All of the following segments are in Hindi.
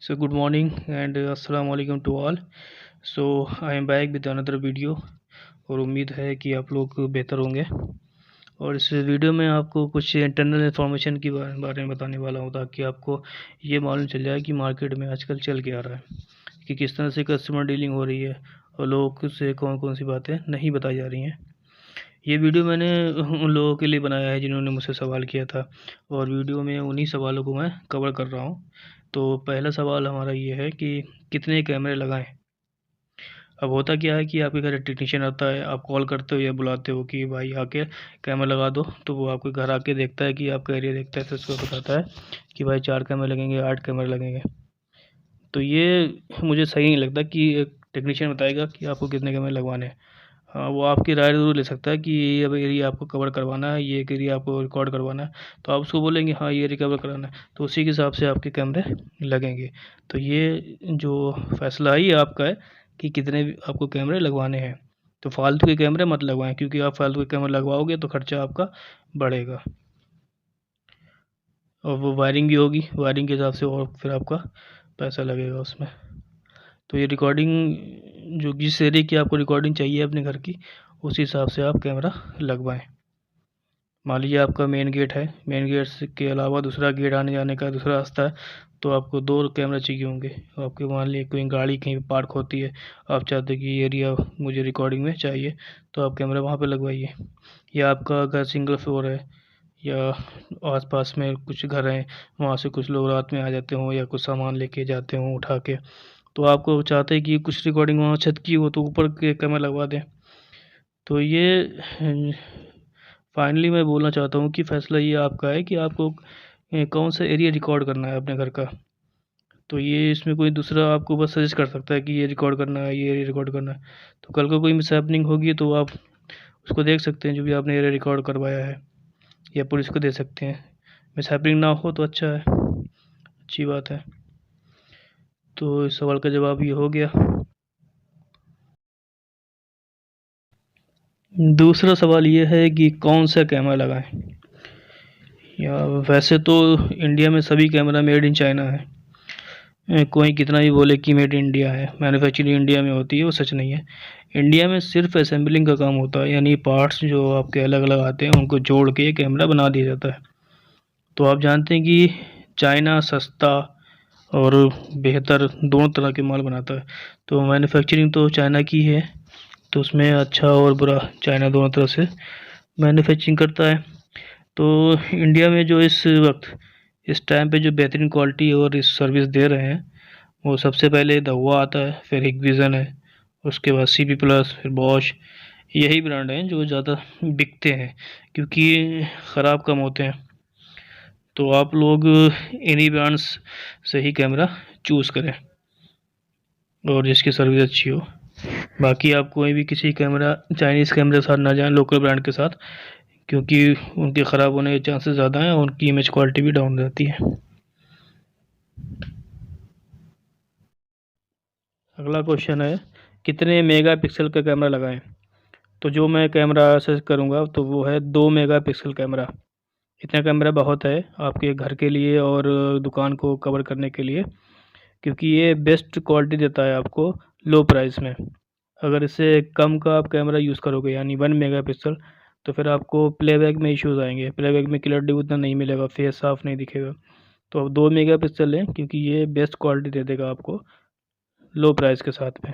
So good morning and assalamu alaikum to all. So I am back with another video और उम्मीद है कि आप लोग बेहतर होंगे। और इस वीडियो में आपको कुछ इंटरनल इन्फॉर्मेशन की बारे में बताने वाला हूँ ताकि आपको ये मालूम चल जाए कि मार्केट में आजकल चल क्या रहा है, कि किस तरह से कस्टमर डीलिंग हो रही है और लोगों से कौन कौन सी बातें नहीं बताई जा रही हैं। ये वीडियो मैंने उन लोगों के लिए बनाया है जिन्होंने मुझसे सवाल किया था और वीडियो में उन्हीं सवालों को मैं कवर कर रहा हूँ। तो पहला सवाल हमारा ये है कि कितने कैमरे लगाएं। अब होता क्या है कि आपके घर टेक्नीशियन आता है, आप कॉल करते हो या बुलाते हो कि भाई आके कैमरा लगा दो, तो वो आपके घर आके देखता है कि आपका एरिया देखता है, तो उसको बताता है कि भाई 4 कैमरे लगेंगे, 8 कैमरे लगेंगे। तो ये मुझे सही नहीं लगता कि एक टेक्नीशियन बताएगा कि आपको कितने कैमरे लगवाने हैं। हाँ, वो आपकी राय ज़रूर ले सकता है कि ये अब एरिया आपको कवर करवाना है, ये एक एरिया आपको रिकॉर्ड करवाना है, तो आप उसको बोलेंगे हाँ ये रिकवर कराना है, तो उसी के हिसाब से आपके कैमरे लगेंगे। तो ये जो फैसला है ये आपका है कि कितने आपको कैमरे लगवाने हैं। तो फालतू के कैमरे मत लगवाएं, क्योंकि आप फालतू के कैमरे लगवाओगे तो खर्चा आपका बढ़ेगा और वो वायरिंग भी होगी, वायरिंग के हिसाब से और फिर आपका पैसा लगेगा उसमें। तो ये रिकॉर्डिंग जो जिस एरिया की आपको रिकॉर्डिंग चाहिए अपने घर की, उस हिसाब से आप कैमरा लगवाएं। मान लीजिए आपका मेन गेट है, मेन गेट के अलावा दूसरा गेट आने जाने का दूसरा रास्ता है, तो आपको 2 कैमरा चाहिए होंगे। आपके मान लीजिए कोई गाड़ी कहीं पे पार्क होती है, आप चाहते हैं कि ये एरिया मुझे रिकॉर्डिंग में चाहिए, तो आप कैमरा वहाँ पे लगवाइए। या आपका घर सिंगल फ्लोर है या आसपास में कुछ घर हैं, वहाँ से कुछ लोग रात में आ जाते हों या कुछ सामान लेके जाते हों उठा के, तो आपको चाहते हैं कि कुछ रिकॉर्डिंग वहाँ छत की हो तो ऊपर के कैमरा लगवा दें। तो ये फाइनली मैं बोलना चाहता हूँ कि फ़ैसला ये आपका है कि आपको कौन सा एरिया रिकॉर्ड करना है अपने घर का। तो ये इसमें कोई दूसरा आपको बस सजेस्ट कर सकता है कि ये रिकॉर्ड करना है, ये एरिया रिकॉर्ड करना है। तो कल को कोई मिसहैपनिंग होगी तो आप उसको देख सकते हैं, जो भी आपने एरिया रिकॉर्ड करवाया है, या पुलिस को दे सकते हैं। मिसहैपनिंग ना हो तो अच्छा है, अच्छी बात है। तो इस सवाल का जवाब ये हो गया। दूसरा सवाल ये है कि कौन सा कैमरा लगाएं। या वैसे तो इंडिया में सभी कैमरा मेड इन चाइना है। कोई कितना भी बोले कि मेड इन इंडिया है, मैन्युफैक्चरिंग इंडिया में होती है, वो सच नहीं है। इंडिया में सिर्फ असेंबलिंग का काम होता है, यानी पार्ट्स जो आपके अलग अलग आते हैं उनको जोड़ के कैमरा बना दिया जाता है। तो आप जानते हैं कि चाइना सस्ता और बेहतर दोनों तरह के माल बनाता है। तो मैन्युफैक्चरिंग तो चाइना की है, तो उसमें अच्छा और बुरा चाइना दोनों तरह से मैन्युफैक्चरिंग करता है। तो इंडिया में जो इस वक्त इस टाइम पे जो बेहतरीन क्वालिटी और इस सर्विस दे रहे हैं, वो सबसे पहले दहुआ आता है, फिर हिकविज़न है, उसके बाद सीपी प्लस, फिर बॉश। यही ब्रांड हैं जो ज़्यादा बिकते हैं क्योंकि ख़राब कम होते हैं। तो आप लोग इन्हीं ब्रांड्स से ही कैमरा चूज़ करें और जिसकी सर्विस अच्छी हो। बाकी आप कोई भी किसी कैमरा चाइनीज़ कैमरे के साथ ना जाएं, लोकल ब्रांड के साथ, क्योंकि उनके ख़राब होने के चांसेस ज़्यादा हैं और उनकी इमेज क्वालिटी भी डाउन रहती है। अगला क्वेश्चन है कितने मेगापिक्सल का कैमरा लगाएं। तो जो मैं कैमरा सजेस्ट करूँगा तो वो है 2 मेगापिक्सल कैमरा। इतना कैमरा बहुत है आपके घर के लिए और दुकान को कवर करने के लिए, क्योंकि ये बेस्ट क्वालिटी देता है आपको लो प्राइस में। अगर इससे कम का आप कैमरा यूज़ करोगे यानी 1 मेगापिक्सल, तो फिर आपको प्लेबैक में इश्यूज़ आएंगे, प्लेबैक में क्लैरिटी उतना नहीं मिलेगा, फेस साफ़ नहीं दिखेगा। तो आप 2 मेगापिक्सल लें, क्योंकि ये बेस्ट क्वालिटी दे देगा आपको लो प्राइस के साथ में।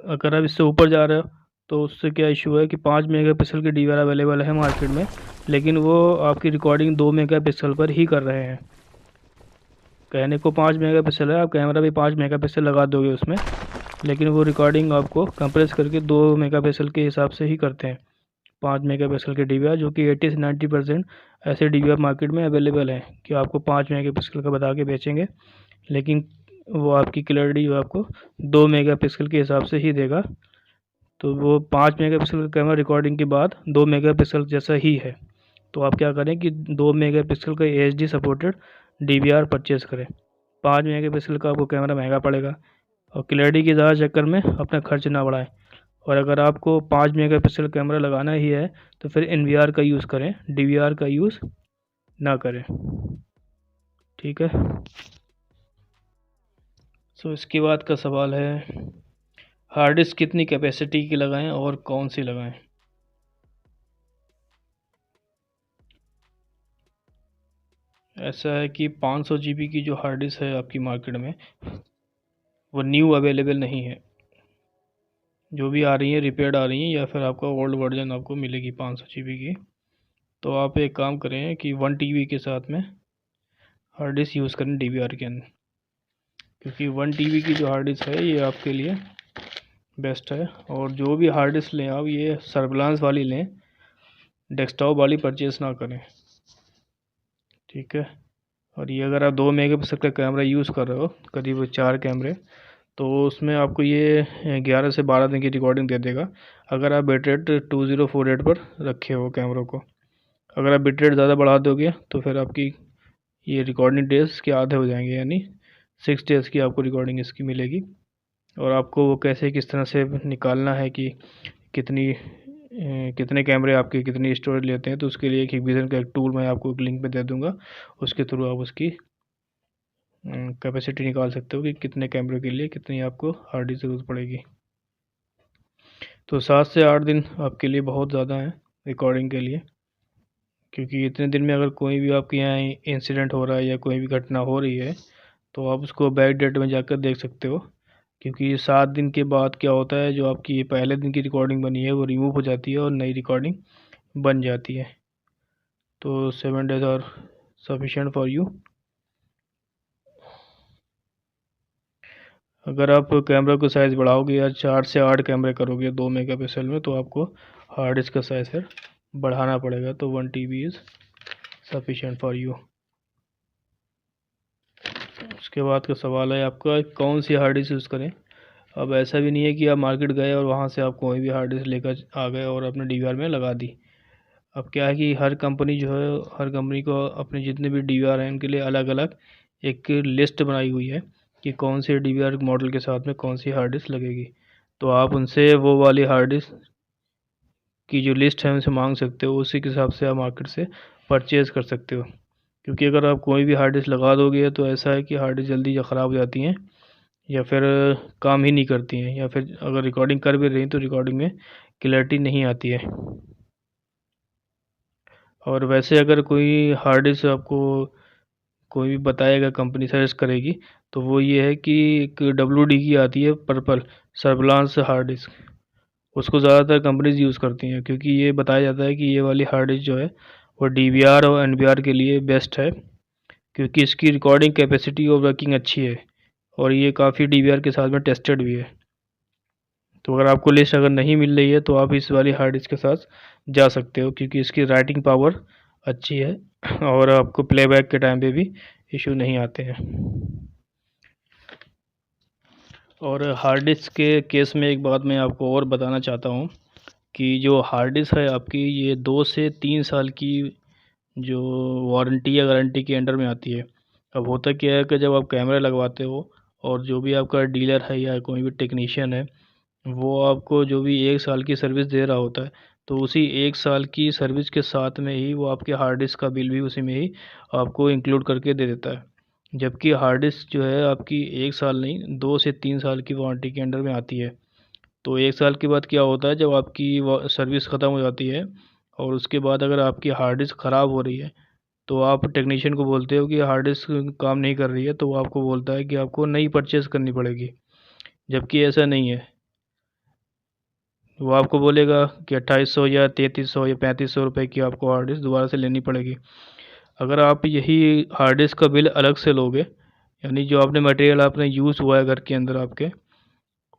अगर आप इससे ऊपर जा रहे हो तो उससे क्या इशू है कि 5 मेगापिक्सल की डी अवेलेबल है मार्केट में, लेकिन वो आपकी रिकॉर्डिंग 2 मेगापिक्सल पर ही कर रहे हैं। कहने को 5 मेगापिक्सल है, आप कैमरा भी 5 मेगापिक्सल लगा दोगे उसमें, लेकिन वो रिकॉर्डिंग आपको कंप्रेस करके 2 मेगापिक्सल के हिसाब से ही करते हैं। 5 मेगापिक्सल के डी जो कि 80 से 90% ऐसे डी मार्केट में अवेलेबल हैं कि आपको 5 मेगापिक्सल का बता के बेचेंगे, लेकिन वो आपकी क्लैरिटी जो आपको 2 मेगापिक्सल के हिसाब से ही देगा। तो वो 5 मेगापिक्सल का कैमरा रिकॉर्डिंग के बाद 2 मेगापिक्सल जैसा ही है। तो आप क्या करें कि 2 मेगापिक्सल का HD सपोर्टेड DVR परचेज़ करें। 5 मेगापिक्सल का आपको कैमरा महंगा पड़ेगा और क्लैरिटी के ज़्यादा चक्कर में अपना खर्च ना बढ़ाएं। और अगर आपको 5 मेगापिक्सल कैमरा लगाना ही है तो फिर NVR का यूज़ करें, DVR का यूज़ ना करें। ठीक है। इसके बाद का सवाल है, हार्ड डिस्क कितनी कैपेसिटी की लगाएं और कौन सी लगाएं। ऐसा है कि 500 GB की जो हार्ड डिस्क है आपकी मार्केट में, वो न्यू अवेलेबल नहीं है। जो भी आ रही है रिपेयर्ड आ रही हैं, या फिर आपका ओल्ड वर्जन आपको मिलेगी 500 GB की। तो आप एक काम करें कि 1 TB के साथ में हार्ड डिस्क यूज़ करें DVR के अंदर, क्योंकि 1 TB की जो हार्ड डिस्क है ये आपके लिए बेस्ट है। और जो भी हार्ड डिस्क लें आप, ये सर्विलांस वाली लें, डेस्कटॉप वाली परचेज़ ना करें, ठीक है। और ये अगर आप 2 मेगापिक्सल का कैमरा यूज़ कर रहे हो, करीब 4 कैमरे, तो उसमें आपको ये 11 से 12 दिन की रिकॉर्डिंग दे देगा, अगर आप बिटरेट 2048 पर रखे हो कैमरों को। अगर आप बिटरेट ज़्यादा बढ़ा दोगे तो फिर आपकी ये रिकॉर्डिंग डेज के आधे हो जाएंगे, यानी 6 डेज़ की आपको रिकॉर्डिंग इसकी मिलेगी। और आपको वो कैसे किस तरह से निकालना है कि कितने कैमरे आपके कितनी स्टोरेज लेते हैं, तो उसके लिए एक हिगविजन का एक टूल मैं आपको एक लिंक पे दे दूँगा, उसके थ्रू आप उसकी कैपेसिटी निकाल सकते हो कि कितने कैमरे के लिए कितनी आपको हार्ड डिस्क ज़रूरत पड़ेगी। तो 7 से 8 दिन आपके लिए बहुत ज़्यादा है रिकॉर्डिंग के लिए, क्योंकि इतने दिन में अगर कोई भी आपके यहाँ इंसिडेंट हो रहा है या कोई भी घटना हो रही है, तो आप उसको बैक डेट में जाकर देख सकते हो। क्योंकि 7 दिन के बाद क्या होता है, जो आपकी पहले दिन की रिकॉर्डिंग बनी है वो रिमूव हो जाती है और नई रिकॉर्डिंग बन जाती है। तो 7 days are sufficient for you. अगर आप कैमरा का साइज़ बढ़ाओगे या 4 से 8 कैमरे करोगे 2 मेगापिक्सल में, तो आपको हार्ड डिस्क का साइज़ फिर बढ़ाना पड़ेगा। तो 1 TB is sufficient for you. उसके बाद का सवाल है आपका, कौन सी हार्ड डिस्क यूज़ करें। अब ऐसा भी नहीं है कि आप मार्केट गए और वहाँ से आप कोई भी हार्ड डिस्क लेकर आ गए और अपने DVR में लगा दी। अब क्या है कि हर कंपनी जो है, हर कंपनी को अपने जितने भी DVR हैं उनके लिए अलग अलग एक लिस्ट बनाई हुई है कि कौन से DVR मॉडल के साथ में कौन सी हार्ड डिस्क लगेगी। तो आप उनसे वो वाली हार्ड डिस्क की जो लिस्ट है उनसे मांग सकते हो, उसी के हिसाब से आप मार्केट से परचेज़ कर सकते हो। क्योंकि अगर आप कोई भी हार्ड डिस्क लगा दोगे तो ऐसा है कि हार्ड डिस्क जल्दी ख़राब हो जाती हैं, या फिर काम ही नहीं करती हैं, या फिर अगर रिकॉर्डिंग कर भी रही तो रिकॉर्डिंग में क्लैरिटी नहीं आती है। और वैसे अगर कोई हार्ड डिस्क आपको कोई भी बताएगा, कंपनी सजेस्ट करेगी, तो वो ये है कि एक WD की आती है पर्पल सर्विलांस हार्ड डिस्क, उसको ज़्यादातर कंपनीज यूज़ करती हैं, क्योंकि ये बताया जाता है कि ये वाली हार्ड डिस्क जो है वो DVR और NVR के लिए बेस्ट है, क्योंकि इसकी रिकॉर्डिंग कैपेसिटी और वर्किंग अच्छी है, और ये काफ़ी DVR के साथ में टेस्टेड भी है। तो अगर आपको लिस्ट अगर नहीं मिल रही है तो आप इस वाली हार्ड डिस्क के साथ जा सकते हो, क्योंकि इसकी राइटिंग पावर अच्छी है और आपको प्लेबैक के टाइम पे भी इशू नहीं आते हैं। और हार्ड डिस्क के केस में एक बात मैं आपको और बताना चाहता हूँ कि जो हार्ड डिस्क है आपकी, ये 2 से 3 साल की जो वारंटी या गारंटी के अंडर में आती है। अब होता क्या है कि जब आप कैमरा लगवाते हो और जो भी आपका डीलर है या कोई भी टेक्नीशियन है, वो आपको जो भी 1 साल की सर्विस दे रहा होता है, तो उसी 1 साल की सर्विस के साथ में ही वो आपके हार्ड डिस्क का बिल भी उसी में ही आपको इंक्लूड करके दे देता है। जबकि हार्ड डिस्क जो है आपकी 1 साल नहीं, 2 से 3 साल की वारंटी के अंडर में आती है। तो 1 साल के बाद क्या होता है, जब आपकी सर्विस ख़त्म हो जाती है और उसके बाद अगर आपकी हार्ड डिस्क ख़राब हो रही है, तो आप टेक्नीशियन को बोलते हो कि हार्ड डिस्क काम नहीं कर रही है, तो वो आपको बोलता है कि आपको नई परचेज़ करनी पड़ेगी। जबकि ऐसा नहीं है, वो आपको बोलेगा कि 2800 या 3300 या 3500 रुपये की आपको हार्ड डिस्क दोबारा से लेनी पड़ेगी। अगर आप यही हार्ड डिस्क का बिल अलग से लोगे, यानी जो आपने मटेरियल आपने यूज़ हुआ है घर के अंदर आपके,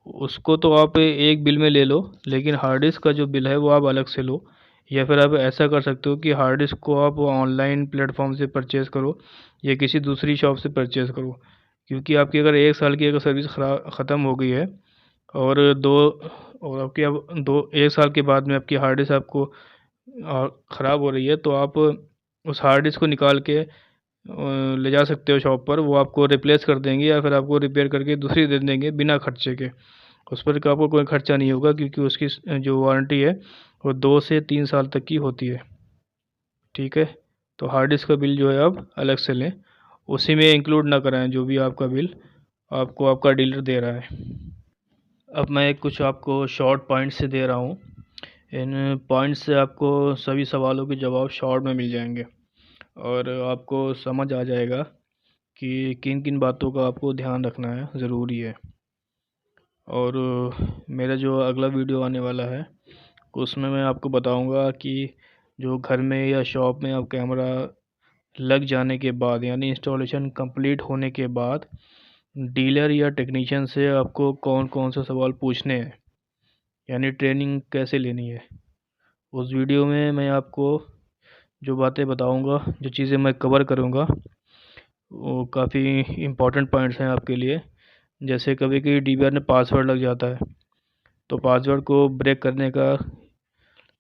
उसको तो आप एक बिल में ले लो, लेकिन हार्ड डिस्क का जो बिल है वो आप अलग से लो। या फिर आप ऐसा कर सकते हो कि हार्ड डिस्क को आप ऑनलाइन प्लेटफॉर्म से परचेज़ करो या किसी दूसरी शॉप से परचेज़ करो। क्योंकि आपकी अगर 1 साल की अगर सर्विस ख़त्म हो गई है और आपकी अब 1 साल के बाद में आपकी हार्ड डिस्क आपको ख़राब हो रही है, तो आप उस हार्ड डिस्क को निकाल के ले जा सकते हो शॉप पर, वो आपको रिप्लेस कर देंगे या फिर आपको रिपेयर करके दूसरी दे देंगे बिना खर्चे के। उस पर का आपको कोई खर्चा नहीं होगा, क्योंकि उसकी जो वारंटी है वो 2 से 3 साल तक की होती है, ठीक है। तो हार्ड डिस्क का बिल जो है आप अलग से लें, उसी में इंक्लूड ना कराएं जो भी आपका बिल आपको आपका डीलर दे रहा है। अब मैं कुछ आपको शॉर्ट पॉइंट्स से दे रहा हूँ। इन पॉइंट्स से आपको सभी सवालों के जवाब शॉर्ट में मिल जाएंगे और आपको समझ आ जाएगा कि किन किन बातों का आपको ध्यान रखना है, ज़रूरी है। और मेरा जो अगला वीडियो आने वाला है उसमें मैं आपको बताऊंगा कि जो घर में या शॉप में अब कैमरा लग जाने के बाद यानी इंस्टॉलेशन कंप्लीट होने के बाद डीलर या टेक्नीशियन से आपको कौन कौन से सवाल पूछने हैं, यानी ट्रेनिंग कैसे लेनी है। उस वीडियो में मैं आपको जो बातें बताऊंगा, जो चीज़ें मैं कवर करूंगा, वो काफ़ी इम्पोर्टेंट पॉइंट्स हैं आपके लिए। जैसे कभी कभी डीवीआर में पासवर्ड लग जाता है, तो पासवर्ड को ब्रेक करने का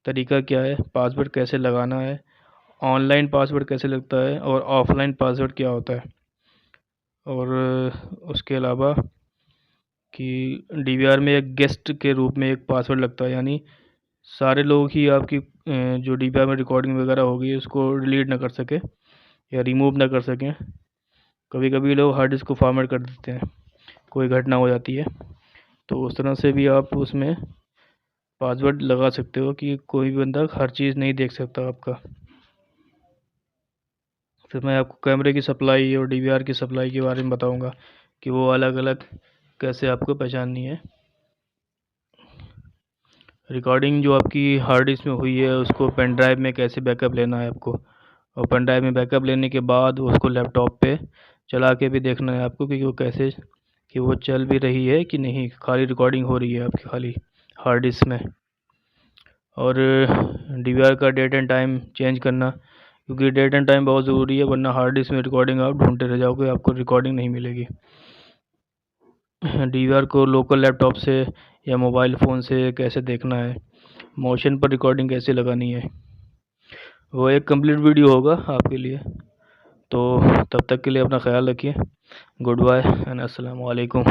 तरीका क्या है, पासवर्ड कैसे लगाना है, ऑनलाइन पासवर्ड कैसे लगता है और ऑफलाइन पासवर्ड क्या होता है। और उसके अलावा कि डीवीआर में एक गेस्ट के रूप में एक पासवर्ड लगता है, यानी सारे लोग ही आपकी जो डीवीआर में रिकॉर्डिंग वगैरह होगी उसको डिलीट ना कर सके या रिमूव ना कर सकें। कभी कभी लोग हार्ड डिस्क को फॉर्मेट कर देते हैं, कोई घटना हो जाती है, तो उस तरह से भी आप उसमें पासवर्ड लगा सकते हो कि कोई भी बंदा हर चीज़ नहीं देख सकता आपका। फिर मैं आपको कैमरे की सप्लाई और डीवीआर की सप्लाई के बारे में बताऊंगा कि वो अलग अलग कैसे आपको पहचाननी है। रिकॉर्डिंग जो आपकी हार्ड डिस्क में हुई है उसको पेन ड्राइव में कैसे बैकअप लेना है आपको, और पेन ड्राइव में बैकअप लेने के बाद उसको लैपटॉप पे चला के भी देखना है आपको कि वो कैसे, कि वो चल भी रही है कि नहीं, खाली रिकॉर्डिंग हो रही है आपकी खाली हार्ड डिस्क में। और डीवीआर का डेट एंड टाइम चेंज करना, क्योंकि डेट एंड टाइम बहुत ज़रूरी है, वरना हार्ड डिस्क में रिकॉर्डिंग आप ढूंढते रह जाओगे, आपको रिकॉर्डिंग नहीं मिलेगी। डीवीआर को लोकल लैपटॉप से या मोबाइल फ़ोन से कैसे देखना है, मोशन पर रिकॉर्डिंग कैसे लगानी है, वो एक कंप्लीट वीडियो होगा आपके लिए। तो तब तक के लिए अपना ख्याल रखिए। गुड बाय एंड अस्सलाम वालेकुम।